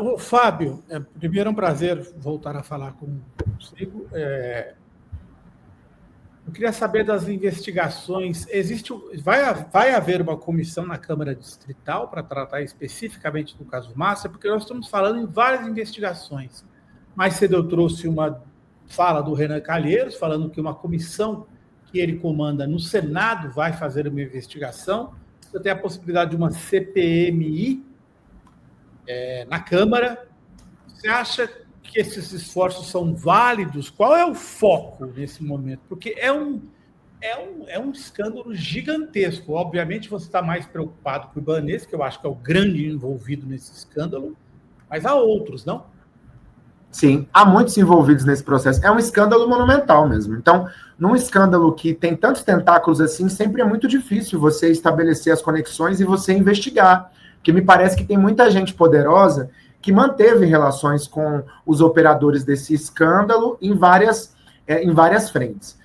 O Fábio, primeiro é um prazer voltar a falar consigo. Eu queria saber das investigações. Vai haver uma comissão na Câmara Distrital para tratar especificamente do caso Márcia, porque nós estamos falando em várias investigações. Mais cedo eu trouxe uma fala do Renan Calheiros, falando que uma comissão que ele comanda no Senado vai fazer uma investigação. Você tem a possibilidade de uma CPMI na Câmara. Você acha que esses esforços são válidos? Qual é o foco nesse momento? Porque é um escândalo gigantesco. Obviamente, você está mais preocupado com o Ibanez, que eu acho que é o grande envolvido nesse escândalo, mas há outros, não? Sim, há muitos envolvidos nesse processo. É um escândalo monumental mesmo. Então, num escândalo que tem tantos tentáculos assim, sempre é muito difícil você estabelecer as conexões e você investigar. Porque me parece que tem muita gente poderosa que manteve relações com os operadores desse escândalo em várias frentes.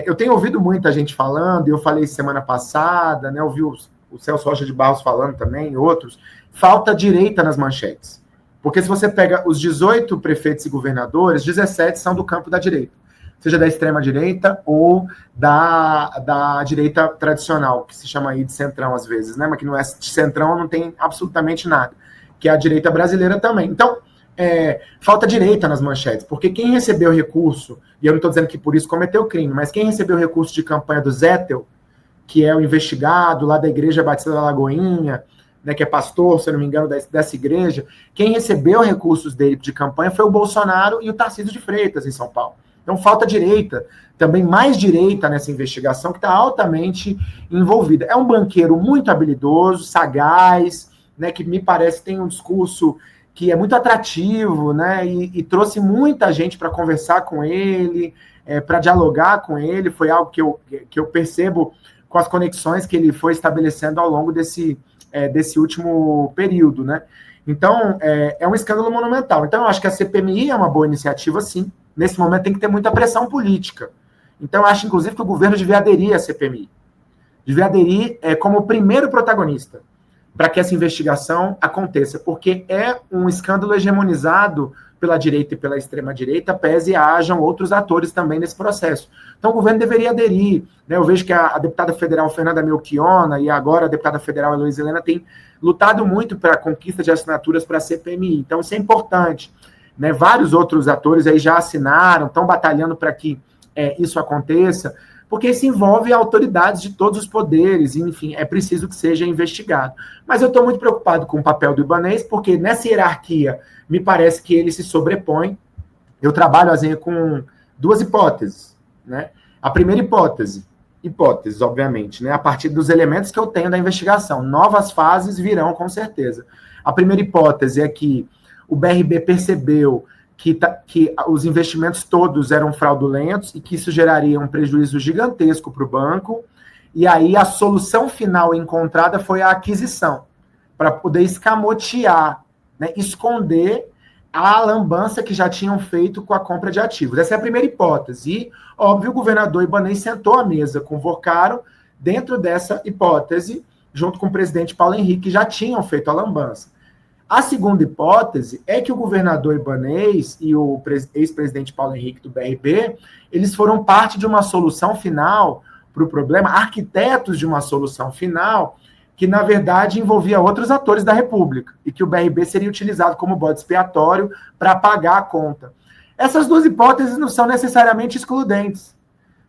Eu tenho ouvido muita gente falando, eu falei semana passada, né, ouvi o Celso Rocha de Barros falando também, outros, falta direita nas manchetes. Porque se você pega os 18 prefeitos e governadores, 17 são do campo da direita, seja da extrema-direita ou da direita tradicional, que se chama aí de centrão às vezes, né? Mas que não é de centrão, não tem absolutamente nada, que é a direita brasileira também. Então, falta direita nas manchetes, porque quem recebeu recurso, e eu não estou dizendo que por isso cometeu crime, mas quem recebeu recurso de campanha do Zettel, que é o investigado lá da Igreja Batista da Lagoinha, né, que é pastor, se eu não me engano, dessa igreja, quem recebeu recursos dele de campanha foi o Bolsonaro e o Tarcísio de Freitas, em São Paulo. Então, falta direita, também mais direita nessa investigação, que está altamente envolvida. É um banqueiro muito habilidoso, sagaz, né, que me parece tem um discurso que é muito atrativo, né, e trouxe muita gente para conversar com ele, para dialogar com ele. Foi algo que eu percebo com as conexões que ele foi estabelecendo ao longo desse último período, né? Então, é um escândalo monumental. Então, eu acho que a CPMI é uma boa iniciativa, sim. Nesse momento tem que ter muita pressão política. Então, eu acho, inclusive, que o governo devia aderir à CPMI. Devia aderir como o primeiro protagonista para que essa investigação aconteça, porque é um escândalo hegemonizado pela direita e pela extrema-direita, pese hajam outros atores também nesse processo. Então, o governo deveria aderir. Né? Eu vejo que a deputada federal Fernanda Melchiona e agora a deputada federal Heloísa Helena têm lutado muito para a conquista de assinaturas para a CPMI. Então, isso é importante. Né? Vários outros atores aí já assinaram, estão batalhando para que isso aconteça, porque isso envolve autoridades de todos os poderes, e, enfim, é preciso que seja investigado. Mas eu estou muito preocupado com o papel do Ibanez, porque nessa hierarquia me parece que ele se sobrepõe. Eu trabalho, assim, com duas hipóteses. Né? A primeira hipótese, obviamente, né? A partir dos elementos que eu tenho da investigação. Novas fases virão, com certeza. A primeira hipótese é que o BRB percebeu que os investimentos todos eram fraudulentos e que isso geraria um prejuízo gigantesco para o banco, e aí a solução final encontrada foi a aquisição, para poder escamotear, né, esconder a lambança que já tinham feito com a compra de ativos. Essa é a primeira hipótese. E, óbvio, o governador Ibanez sentou à mesa com o Vocaro dentro dessa hipótese, junto com o presidente Paulo Henrique, que já tinham feito a lambança. A segunda hipótese é que o governador Ibanez e o ex-presidente Paulo Henrique do BRB, eles foram parte de uma solução final para o problema, arquitetos de uma solução final, que, na verdade, envolvia outros atores da República, e que o BRB seria utilizado como bode expiatório para pagar a conta. Essas duas hipóteses não são necessariamente excludentes,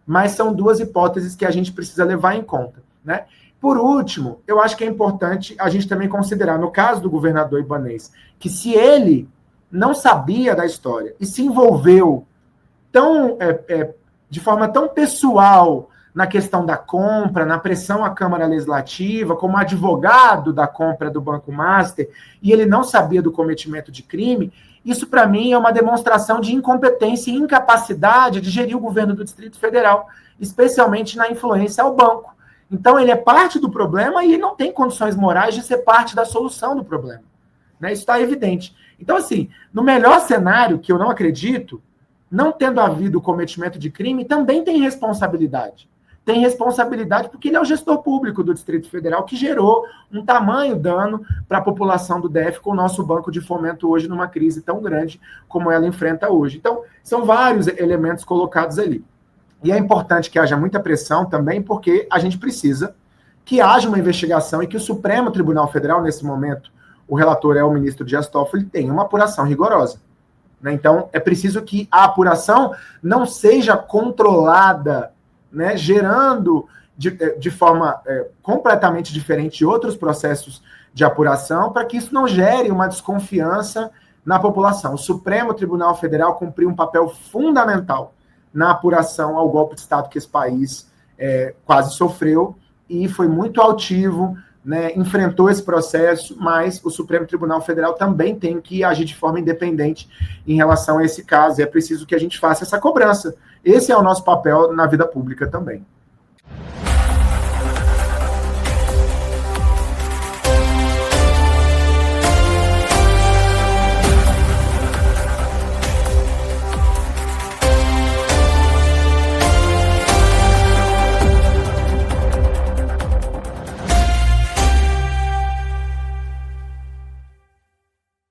mas são duas hipóteses que a gente precisa levar em conta, né? Por último, eu acho que é importante a gente também considerar, no caso do governador Ibanez, que se ele não sabia da história e se envolveu de forma tão pessoal na questão da compra, na pressão à Câmara Legislativa, como advogado da compra do Banco Master, e ele não sabia do cometimento de crime, isso, para mim, é uma demonstração de incompetência e incapacidade de gerir o governo do Distrito Federal, especialmente na influência ao banco. Então, ele é parte do problema e ele não tem condições morais de ser parte da solução do problema. Né? Isso está evidente. Então, assim, no melhor cenário, que eu não acredito, não tendo havido o cometimento de crime, também tem responsabilidade. tem responsabilidade porque ele é o gestor público do Distrito Federal que gerou um tamanho dano para a população do DF com o nosso banco de fomento hoje numa crise tão grande como ela enfrenta hoje. Então, são vários elementos colocados ali. E é importante que haja muita pressão também, porque a gente precisa que haja uma investigação e que o Supremo Tribunal Federal, nesse momento, o relator é o ministro Dias Toffoli, tenha uma apuração rigorosa. Né? Então, é preciso que a apuração não seja controlada, né, gerando de forma completamente diferente outros processos de apuração, para que isso não gere uma desconfiança na população. O Supremo Tribunal Federal cumpriu um papel fundamental na apuração ao golpe de Estado que esse país quase sofreu, e foi muito altivo, né, enfrentou esse processo, mas o Supremo Tribunal Federal também tem que agir de forma independente em relação a esse caso, e é preciso que a gente faça essa cobrança. Esse é o nosso papel na vida pública também.